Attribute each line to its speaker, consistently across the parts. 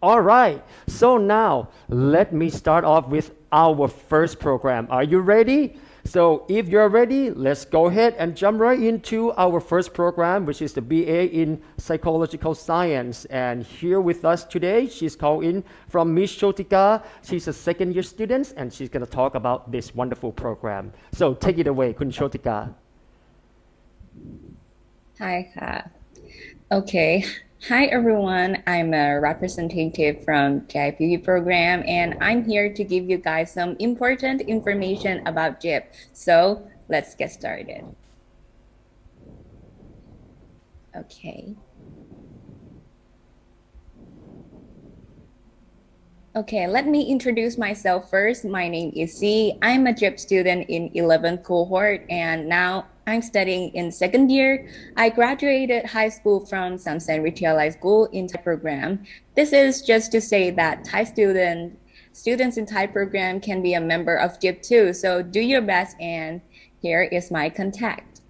Speaker 1: All right, so now let me start off with our first program. Are you ready? So, if you're ready, let's go ahead and jump right into our first program, which is the BA in Psychological Science. And here with us today, she's called in from Miss Shotika. She's a second year student, and she's going to talk about this wonderful program. So, take it away, Kun Shotika.
Speaker 2: Hi, Ka. Okay. Hi, everyone. I'm a representative from JIPP program, and I'm here to give you guys some important information about JIP. So let's get started. Okay. Okay, let me introduce myself first. My name is C. I'm a JIP student in 11th cohort, and now I'm studying in second year. I graduated high school from Samsen Retail School in Thai program. This is just to say that students in Thai program can be a member of JIP too. So do your best, and here is my contact.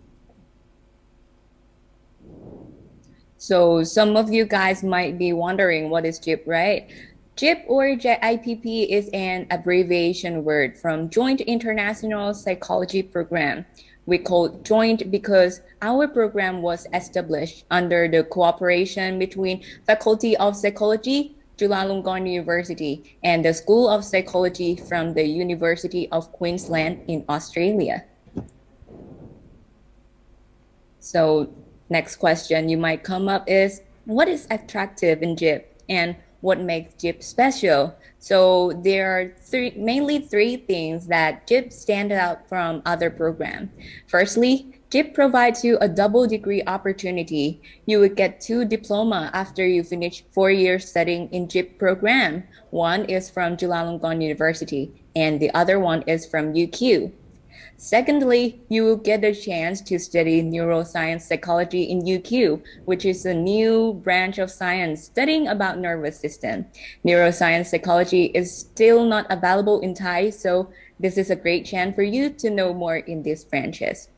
Speaker 2: So some of you guys might be wondering what is JIP, right? JIP or JIPP is an abbreviation word from Joint International Psychology Program. We call it joint because our program was established under the cooperation between Faculty of Psychology, Chulalongkorn University, and the School of Psychology from the University of Queensland in Australia. So next question you might come up is, what is attractive in JIP and what makes JIP special? So there are mainly three things that JIP stand out from other programs. Firstly, JIP provides you a double degree opportunity. You would get two diploma after you finish 4 years studying in JIP program. One is from Chulalongkorn University and the other one is from UQ. Secondly, you will get a chance to study neuroscience psychology in UQ, which is a new branch of science studying about nervous system. Neuroscience psychology is still not available in Thai, so this is a great chance for you to know more in these branches.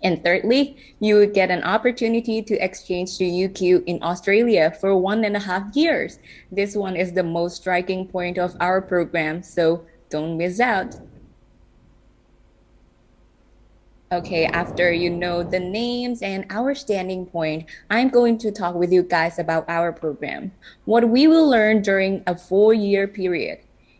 Speaker 2: And thirdly, you will get an opportunity to exchange to UQ in Australia for 1.5 years. This one is the most striking point of our program, so don't miss out. Okay, after you know the names and our standing point, I'm going to talk with you guys about our program. What we will learn during a 4 year period.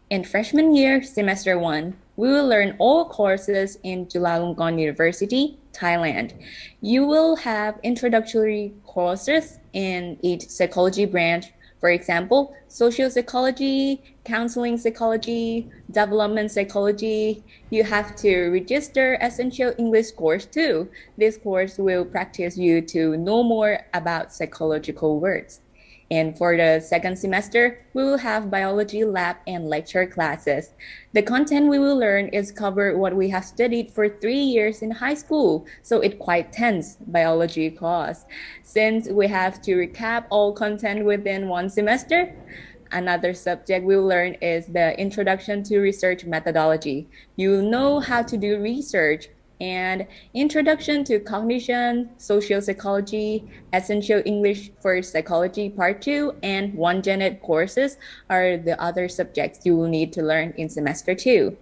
Speaker 2: In freshman year, semester one, we will learn all courses in Chulalongkorn University, Thailand. You will have introductory courses in each psychology branch. For example, social psychology, counseling psychology, development psychology. You have to register essential English course too. This course will practice you to know more about psychological words. And for the second semester, we will have biology lab and lecture classes. The content we will learn is cover what we have studied for 3 years in high school, so it quite tense biology course. Since we have to recap all content within one semester, another subject we'll learn is the introduction to research methodology. You know how to do research and introduction to cognition, social psychology, essential English for psychology part 2, and one Janet courses are the other subjects you will need to learn in semester 2.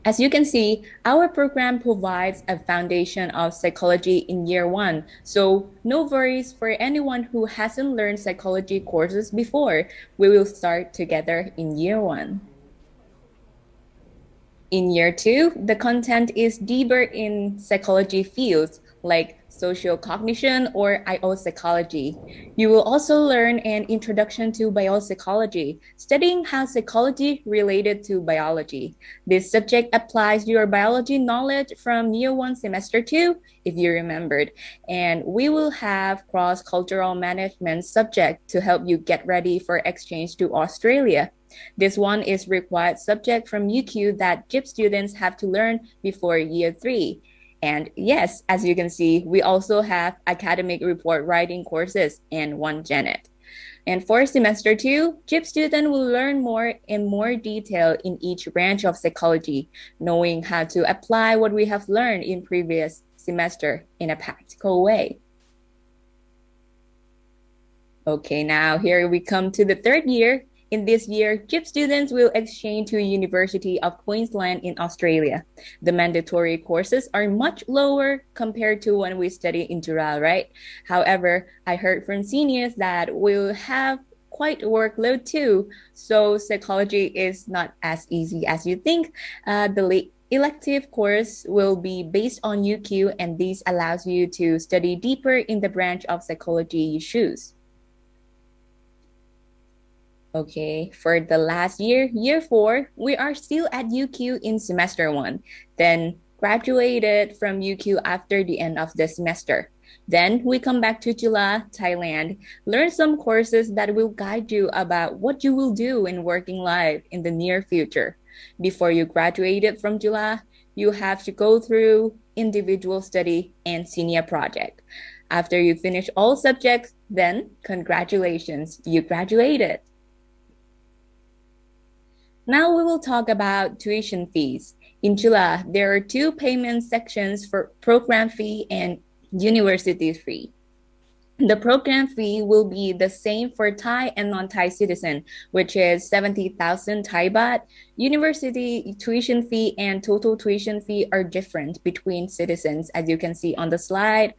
Speaker 2: As you can see, our program provides a foundation of psychology in year one. So no worries for anyone who hasn't learned psychology courses before. We will start together in year one. In year two, the content is deeper in psychology fields like social cognition or IO psychology. You will also learn an introduction to biopsychology, studying how psychology related to biology. This subject applies your biology knowledge from year one, semester two, if you remembered. And we will have cross-cultural management subject to help you get ready for exchange to Australia. This one is required subject from UQ that JIP students have to learn before year three. And yes, as you can see, we also have academic report writing courses and one Janet. And for semester two, JIP student will learn more in more detail in each branch of psychology, knowing how to apply what we have learned in previous semester in a practical way. Okay, now here we come to the third year. In this year, JIPP students will exchange to University of Queensland in Australia. The mandatory courses are much lower compared to when we study in Jural, right? However, I heard from seniors that we'll have quite a workload too. So psychology is not as easy as you think. The elective course will be based on UQ, and this allows you to study deeper in the branch of psychology you choose. Okay, for the last year, year four, we are still at UQ in semester one, then graduated from UQ after the end of the semester. Then we come back to Chula, Thailand, learn some courses that will guide you about what you will do in working life in the near future. Before you graduated from Chula, you have to go through individual study and senior project. After you finish all subjects, then congratulations, you graduated. Now we will talk about tuition fees. In Chile, there are two payment sections for program fee and university fee. The program fee will be the same for Thai and non-Thai citizen, which is 70,000 Thai baht. University tuition fee and total tuition fee are different between citizens, as you can see on the slide.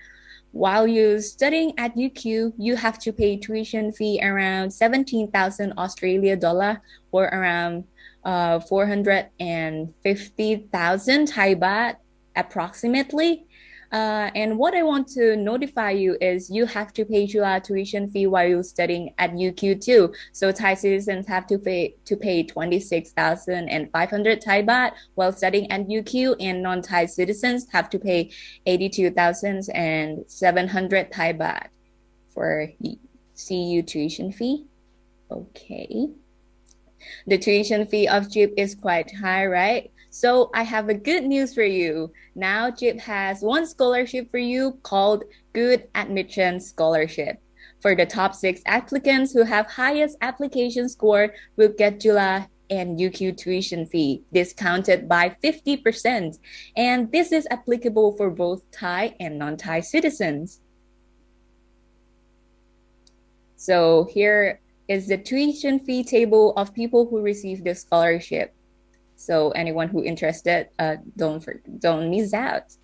Speaker 2: While you're studying at UQ, you have to pay tuition fee around 17,000 Australia dollar or around 450,000 Thai baht approximately. And what I want to notify you is you have to pay your tuition fee while you're studying at UQ too. So Thai citizens have to pay 26,500 Thai baht while studying at UQ, and non-Thai citizens have to pay 82,700 Thai baht for CU tuition fee. Okay. The tuition fee of JIPP is quite high, right? So I have a good news for you. Now JIPP has one scholarship for you called Good Admission Scholarship. For the top 6 applicants who have highest application score will get July and UQ tuition fee discounted by 50%. And this is applicable for both Thai and non-Thai citizens. So here is the tuition fee table of people who receive this scholarship. So anyone who interested, don't miss out.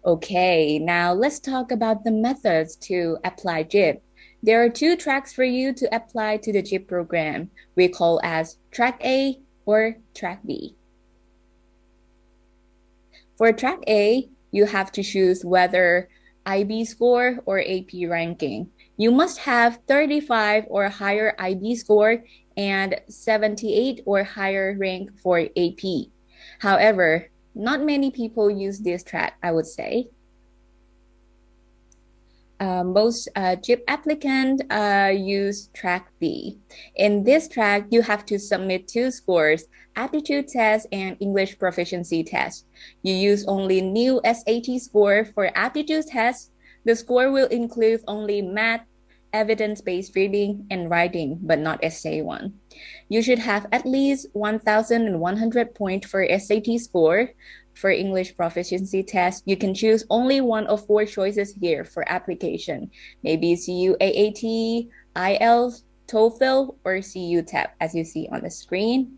Speaker 2: Okay, now let's talk about the methods to apply JIPP. There are 2 tracks for you to apply to the JIPP program. We call as track A or track B. For track A, you have to choose whether IB score or AP ranking. You must have 35 or higher IB score and 78 or higher rank for AP. However, not many people use this track, I would say. Most JIPP applicants use track B. In this track, you have to submit 2 scores, aptitude test and English proficiency test. You use only new SAT score for aptitude test. The score will include only math, evidence-based reading, and writing, but not essay one. You should have at least 1,100 points for SAT score. For English proficiency test, you can choose only one of 4 choices here for application. Maybe CU AAT, IELTS, TOEFL, or CU TEP, as you see on the screen.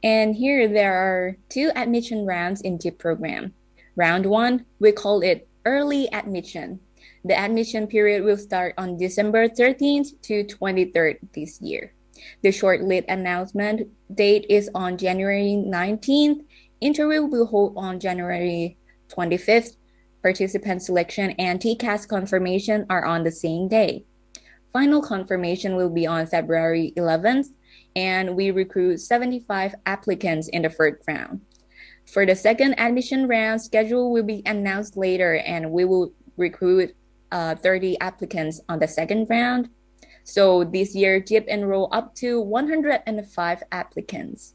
Speaker 2: And here there are 2 admission rounds in JIPP program. Round 1, we call it early admission. The admission period will start on December 13th to 23rd this year. The shortlist announcement date is on January 19th. Interview will hold on January 25th. Participant selection and TCAS confirmation are on the same day. Final confirmation will be on February 11th, and we recruit 75 applicants in the first round. For the second admission round, schedule will be announced later, and we will recruit 30 applicants on the second round. So this year, JIPP enrolled up to 105 applicants.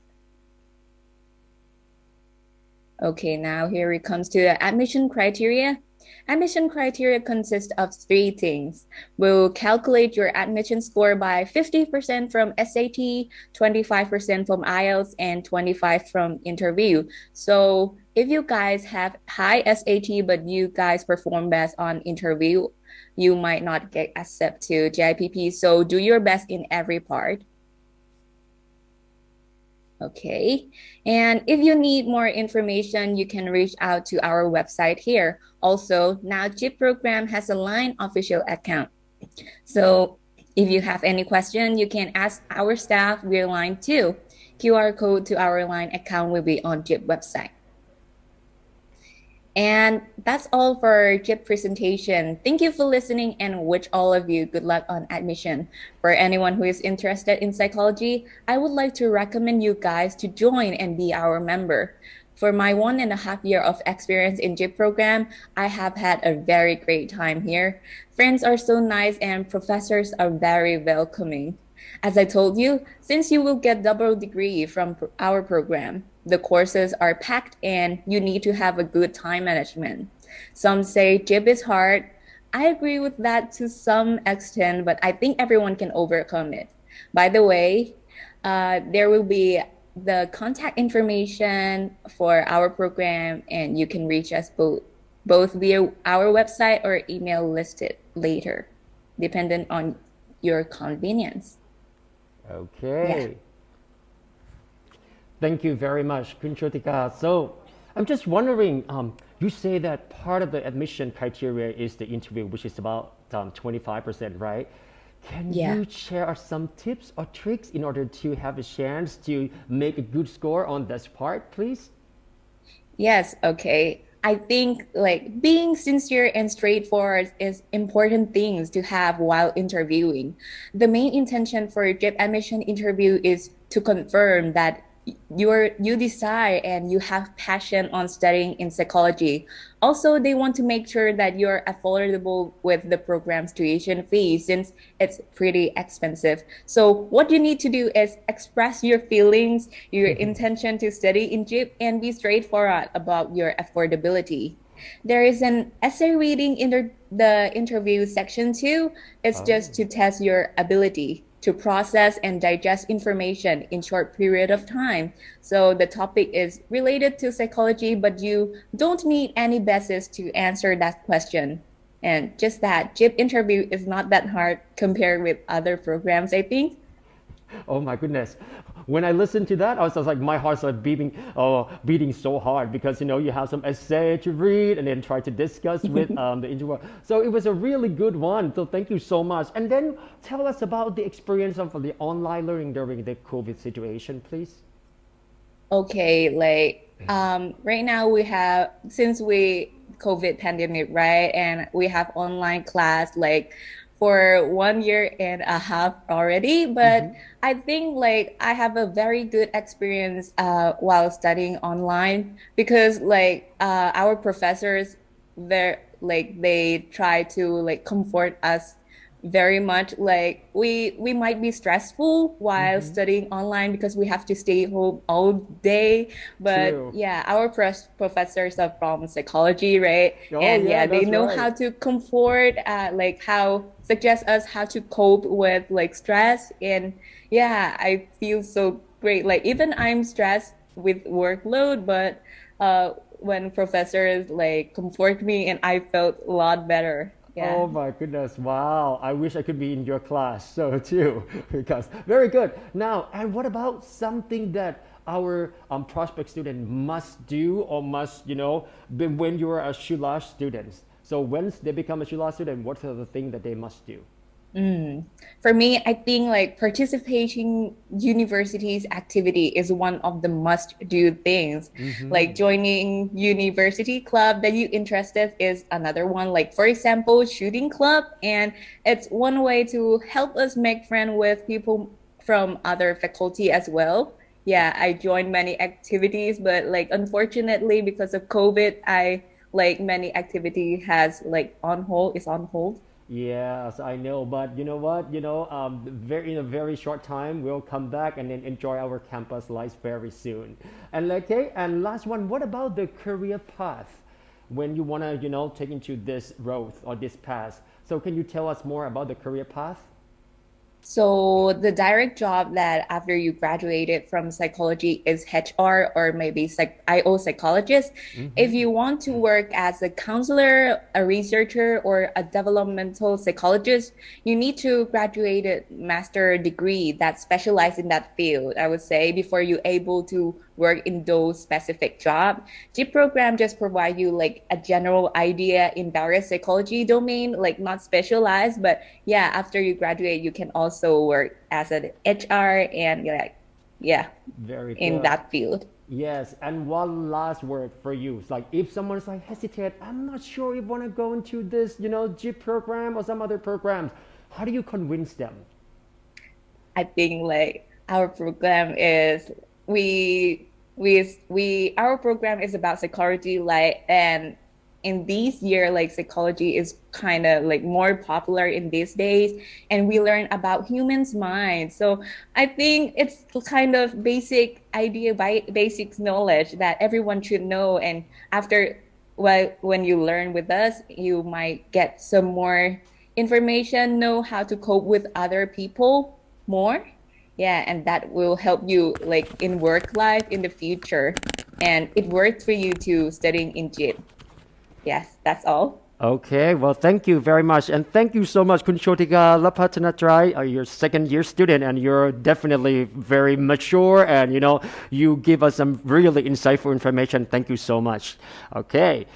Speaker 2: Okay, now here it comes to the admission criteria. Admission criteria consists of 3 things. We'll calculate your admission score by 50% from SAT, 25% from IELTS, and 25% from interview. So if you guys have high SAT, but you guys perform best on interview, you might not get accepted to JIPP. So do your best in every part. Okay. And if you need more information, you can reach out to our website here. Also, now JIP program has a line official account. So if you have any question, you can ask our staff via line too. QR code to our line account will be on JIP website. And that's all for JIP presentation. Thank you for listening and wish all of you good luck on admission. For anyone who is interested in psychology, I would like to recommend you guys to join and be our member. For my 1.5 year of experience in JIP program, I have had a very great time here. Friends are so nice and professors are very welcoming. As I told you, since you will get double degree from our program, the courses are packed and you need to have a good time management. Some say JIP is hard. I agree with that to some extent, but I think everyone can overcome it. By the way, there will be the contact information for our program, and you can reach us both via our website or email listed later, dependent on your convenience. Yeah.
Speaker 1: Okay. Thank you very much, Kunchotika. So I'm just wondering, you say that part of the admission criteria is the interview, which is about 25%, right? Can
Speaker 2: Yeah.
Speaker 1: you share some tips or tricks in order to have a chance to make a good score on this part, please?
Speaker 2: Yes, okay. I think like being sincere and straightforward is important things to have while interviewing. The main intention for a job admission interview is to confirm that you desire and you have passion on studying in psychology. Also, they want to make sure that you're affordable with the program's tuition fee since it's pretty expensive. So what you need to do is express your feelings, your intention to study in JIP, and be straightforward about your affordability. There is an essay reading in the interview section too. It's
Speaker 1: Oh.
Speaker 2: just to test your ability to process and digest information in short period of time. So the topic is related to psychology, but you don't need any basis to answer that question. And just that, JIP interview is not that hard compared with other programs, I think.
Speaker 1: Oh my goodness. When I listened to that, I was just like, my heart started beating so hard because you have some essay to read and then try to discuss with the interviewer. So it was a really good one. So thank you so much. And then tell us about the experience of the online learning during the COVID situation, please.
Speaker 2: Okay, like right now we have since we COVID pandemic, right? And we have online class like for 1.5 years already. But
Speaker 1: Hmm.
Speaker 2: I think like I have a very good experience while studying online because like our professors they try to like comfort us very much. Like we might be stressful while
Speaker 1: Hmm.
Speaker 2: studying online because we have to stay home all day, but
Speaker 1: True.
Speaker 2: yeah, our professors are from psychology, right?
Speaker 1: Oh
Speaker 2: And
Speaker 1: yeah,
Speaker 2: yeah, they
Speaker 1: that's
Speaker 2: know
Speaker 1: right.
Speaker 2: how to comfort, like how suggest us how to cope with like stress. And yeah, I feel so great. Like even I'm stressed with workload, but when professors like comfort me and I felt a lot better. Yeah.
Speaker 1: Oh my goodness, wow. I wish I could be in your class, so too, because very good. Now, and what about something that our prospect student must do or must, when you're a Shula student? So once they become a Shula student, what are the things that they must do?
Speaker 2: Mm. For me, I think like participating university's activity is one of the must-do things. Like
Speaker 1: Mm-hmm.
Speaker 2: joining university club that you interested is another one. Like for example, shooting club, and it's one way to help us make friends with people from other faculty as well. Yeah, I joined many activities, but like unfortunately because of COVID, I like many activity has like on hold, is on hold.
Speaker 1: Yes, I know, but you know what? Very in a very short time, we'll come back and then enjoy our campus life very soon. And okay, and last one, what about the career path when you wanna, take into this road or this path? So can you tell us more about the career path?
Speaker 2: So the direct job that after you graduated from psychology is HR or maybe IO psychologist. If
Speaker 1: Hmm.
Speaker 2: you want to work as a counselor, a researcher, or a developmental psychologist, you need to graduate a master degree that specialize in that field, I would say, before you're able to work in those specific job. JIPP program just provide you like a general idea in various psychology domain, like not specialized, but yeah, after you graduate, you can also work as an HR and like, yeah,
Speaker 1: Very
Speaker 2: in
Speaker 1: good.
Speaker 2: that field.
Speaker 1: Yes, and one last word for you. It's like if someone's like hesitate, I'm not sure if want to go into this, JIP program or some other programs. How do you convince them?
Speaker 2: I think like our program is we our program is about psychology like and in these year like psychology is kind of like more popular in these days and we learn about humans mind, so I think it's kind of basic idea by basic knowledge that everyone should know, and after well when you learn with us you might get some more information, know how to cope with other people more. Yeah, and that will help you like in work life in the future. And it worked for you to studying in JIT. Yes, that's all.
Speaker 1: Okay, well, thank you very much. And thank you so much, Kun Chotika Lapatanatrai. You're second year student and you're definitely very mature and, you give us some really insightful information. Thank you so much. Okay.